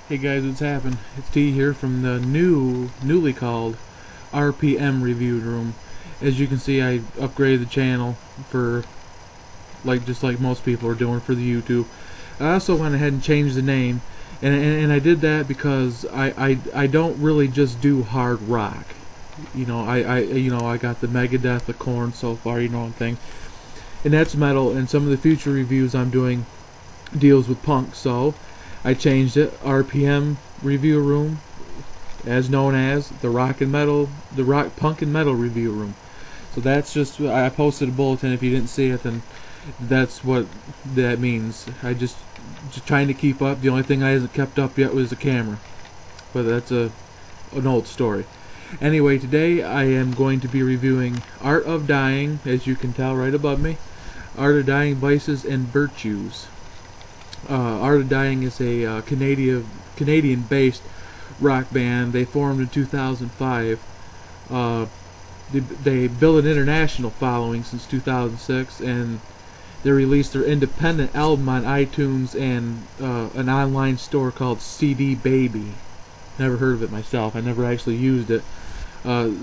Hey guys, what's happened? It's T here from the newly called RPM Review Room. As you can see, I upgraded the channel for just like most people are doing for the YouTube. I also went ahead and changed the name, and I did that because I don't really just do hard rock. I got the Megadeth, the Korn so far, and things, and that's metal. And some of the future reviews I'm doing deals with punk, so I changed it. RPM Review Room, as known as the rock, punk and metal review room. So that's just, I posted a bulletin. If you didn't see it, then that's what that means. I just trying to keep up. The only thing I hasn't kept up yet was the camera, but that's an old story. Anyway, today I am going to be reviewing Art of Dying, as you can tell right above me. Art of Dying, Vices and Virtues. Art of Dying is a Canadian-based rock band. They formed in 2005. They built an international following since 2006, and they released their independent album on iTunes and an online store called CD Baby. Never heard of it myself. I never actually used it.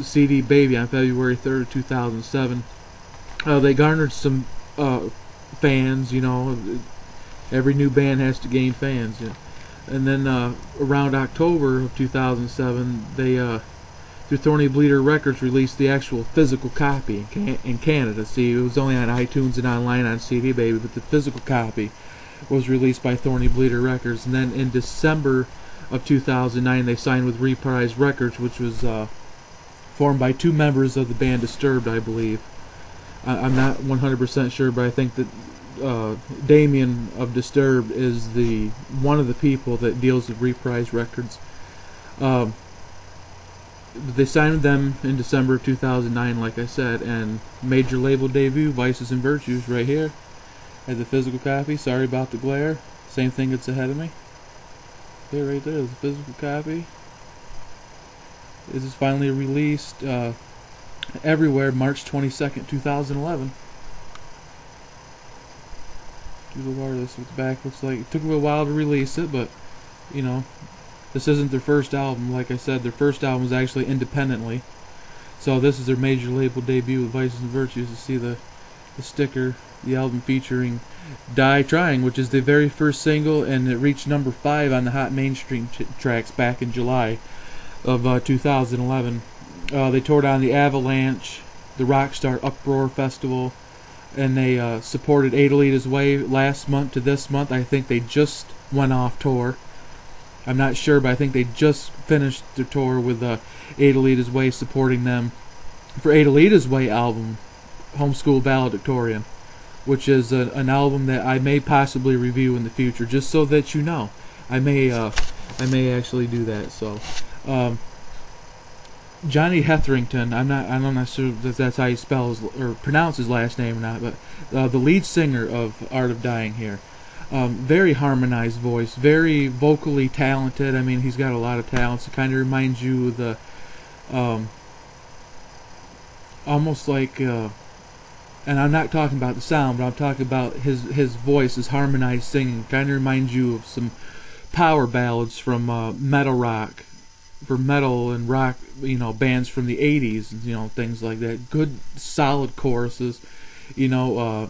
CD Baby on February 3rd, 2007. They garnered some fans, Every new band has to gain fans. And then around October of 2007, they, through Thorny Bleeder Records, released the actual physical copy in Canada. See, it was only on iTunes and online on CD Baby, but the physical copy was released by Thorny Bleeder Records. And then in December of 2009, they signed with Reprise Records, which was formed by two members of the band Disturbed, I believe. I'm not 100% sure, but I think that Damien of Disturbed is one of the people that deals with Reprise Records. They signed with them in December of 2009, like I said, and major label debut, Vices and Virtues, right here. Has a physical copy. Sorry about the glare. Same thing that's ahead of me. There, right there, is a physical copy. This is finally released everywhere, March 22nd, 2011. This looks back, looks like it took a while to release it, but this isn't their first album. Like I said, their first album was actually independently, so this is their major label debut with Vices and Virtues. You see the sticker, the album featuring Die Trying, which is the very first single, and it reached number 5 on the Hot Mainstream tracks back in July of 2011. They toured on the Avalanche, the Rockstar Uproar Festival, and they supported Adelita's Way last month to this month. I think they just went off tour. I'm not sure, but I think they just finished their tour with Adelita's Way, supporting them for Adelita's Way album, Homeschool Valedictorian, which is an album that I may possibly review in the future, just so that you know. I may actually do that. So Johnny Hetherington, I'm not sure if that's how you spell his, or pronounce his last name or not, but the lead singer of Art of Dying here, very harmonized voice, very vocally talented. I mean, he's got a lot of talents. It kind of reminds you of the almost like, and I'm not talking about the sound, but I'm talking about his voice, his harmonized singing. Kind of reminds you of some power ballads from metal rock, for metal and rock, bands from the 80s, things like that. Good, solid choruses, good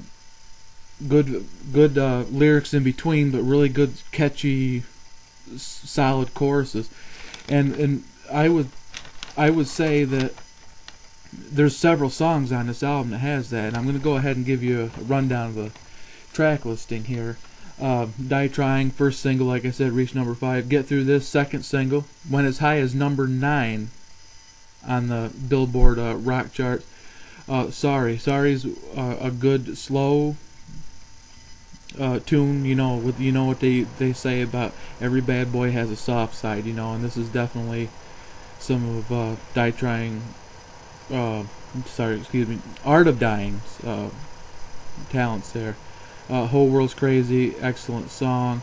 lyrics in between, but really good, catchy, solid choruses. And I would say that there's several songs on this album that has that, and I'm going to go ahead and give you a rundown of the track listing here. Die Trying, first single, like I said, reached number 5. Get Through This, second single, went as high as number 9 on the Billboard rock chart. Sorry's a good slow tune. What they say about every bad boy has a soft side, and this is definitely some of Die Trying, Art of Dying's talents there. Whole World's Crazy, excellent song.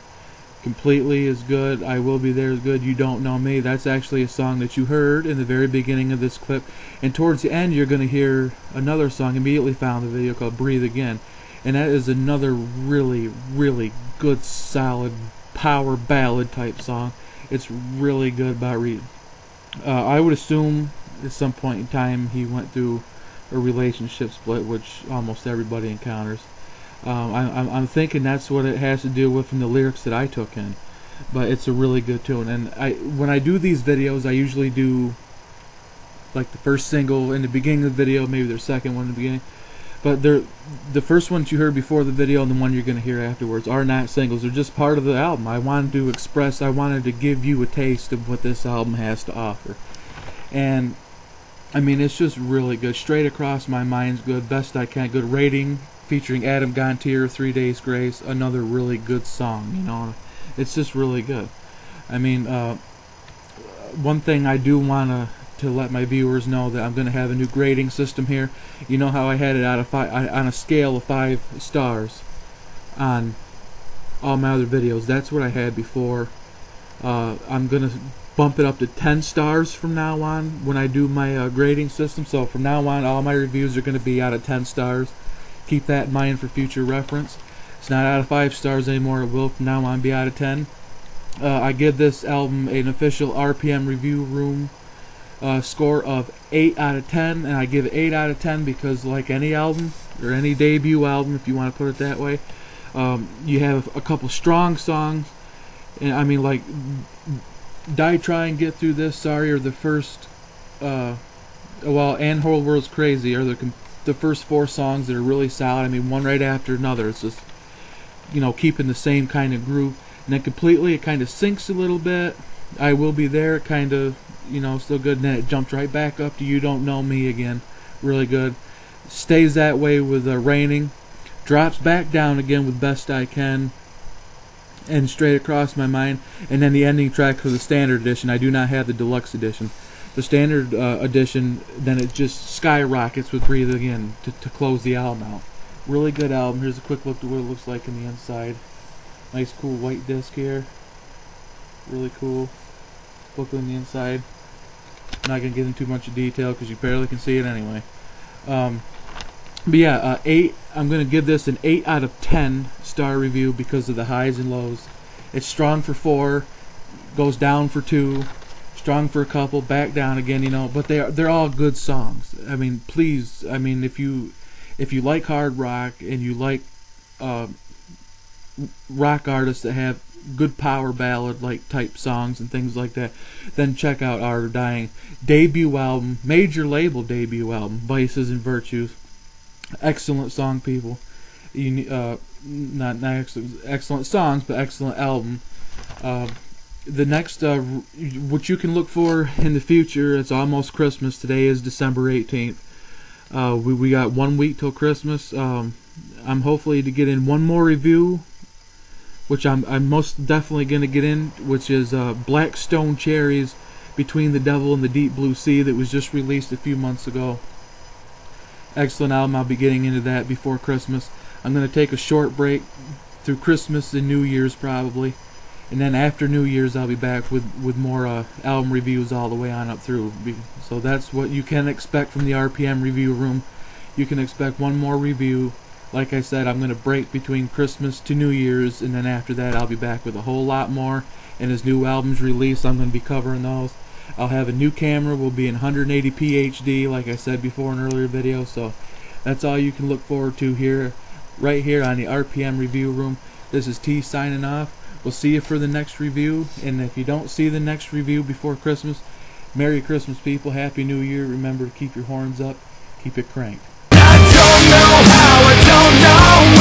Completely is good. I Will Be There is good. You Don't Know Me, that's actually a song that you heard in the very beginning of this clip. And towards the end, you're going to hear another song immediately found in the video called Breathe Again. And that is another really, really good, solid, power ballad type song. It's really good about reading. I would assume at some point in time he went through a relationship split, which almost everybody encounters. I'm thinking that's what it has to do with from the lyrics that I took in. But it's a really good tune. And when I do these videos, I usually do like the first single in the beginning of the video, maybe their second one in the beginning. But the first ones you heard before the video and the one you're going to hear afterwards are not singles. They're just part of the album. I wanted to give you a taste of what this album has to offer. And I mean, it's just really good. Straight Across My Mind's good. Best I Can, good. Rating, featuring Adam Gontier, 3 Days Grace, another really good song, you know. It's just really good. I mean, one thing I do want to let my viewers know that I'm going to have a new grading system here. You know how I had it out of on a scale of 5 stars on all my other videos. That's what I had before. I'm going to bump it up to 10 stars from now on when I do my grading system. So from now on, all my reviews are going to be out of 10 stars. Keep that in mind for future reference. It's not out of 5 stars anymore. It will from now on be out of 10. I give this album an official RPM Review Room score of 8 out of 10, and I give it 8 out of 10 because, like any album or any debut album, if you want to put it that way, you have a couple strong songs. And I mean, like Die Try and Get Through This, Sorry, or the first and Whole World's Crazy are the first 4 songs that are really solid. I mean, one right after another. It's just, you know, keeping the same kind of groove. And then Completely, it kind of sinks a little bit. I Will Be There, it kind of, you know, still good. And then it jumps right back up to You Don't Know Me again. Really good. Stays that way with Raining. Drops back down again with Best I Can. And Straight Across My Mind. And then the ending track for the standard edition. I do not have the deluxe edition. The standard edition, then it just skyrockets with Breathe Again to close the album out. Really good album. Here's a quick look at what it looks like in the inside. Nice cool white disc here. Really cool. Booklet on the inside. I'm not going to get into too much of detail because you barely can see it anyway. But yeah, 8. I'm going to give this an 8 out of 10 star review because of the highs and lows. It's strong for 4, goes down for 2, strong for a couple, back down again, you know. But they're all good songs. I mean, please, I mean, if you like hard rock and you like rock artists that have good power ballad like type songs and things like that, then check out Art of Dying debut album, major label debut album, Vices and Virtues. Excellent song, people. Not excellent songs, but excellent album. The next, what you can look for in the future, it's almost Christmas. Today is December 18th. We got 1 week till Christmas. I'm hopefully to get in one more review, which I'm most definitely going to get in, which is Black Stone Cherries, Between the Devil and the Deep Blue Sea, that was just released a few months ago. Excellent album. I'll be getting into that before Christmas. I'm going to take a short break through Christmas and New Year's probably, and then after New Year's I'll be back with more album reviews all the way on up through. So that's what you can expect from the RPM Review Room. You can expect one more review. Like I said, I'm going to break between Christmas to New Year's, and then after that I'll be back with a whole lot more. And as new albums release, I'm going to be covering those. I'll have a new camera, will be in 180p HD, like I said before in earlier videos. So that's all you can look forward to here, right here on the RPM Review Room. This is T signing off. We'll see you for the next review. And if you don't see the next review before Christmas, Merry Christmas, people. Happy New Year. Remember to keep your horns up. Keep it cranked. I don't know how, I don't know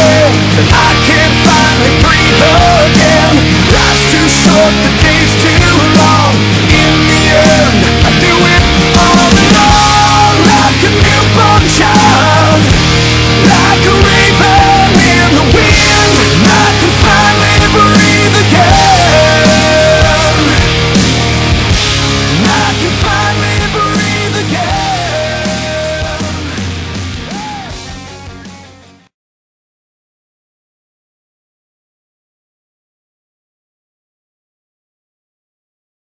when I can finally breathe again. Life's too short to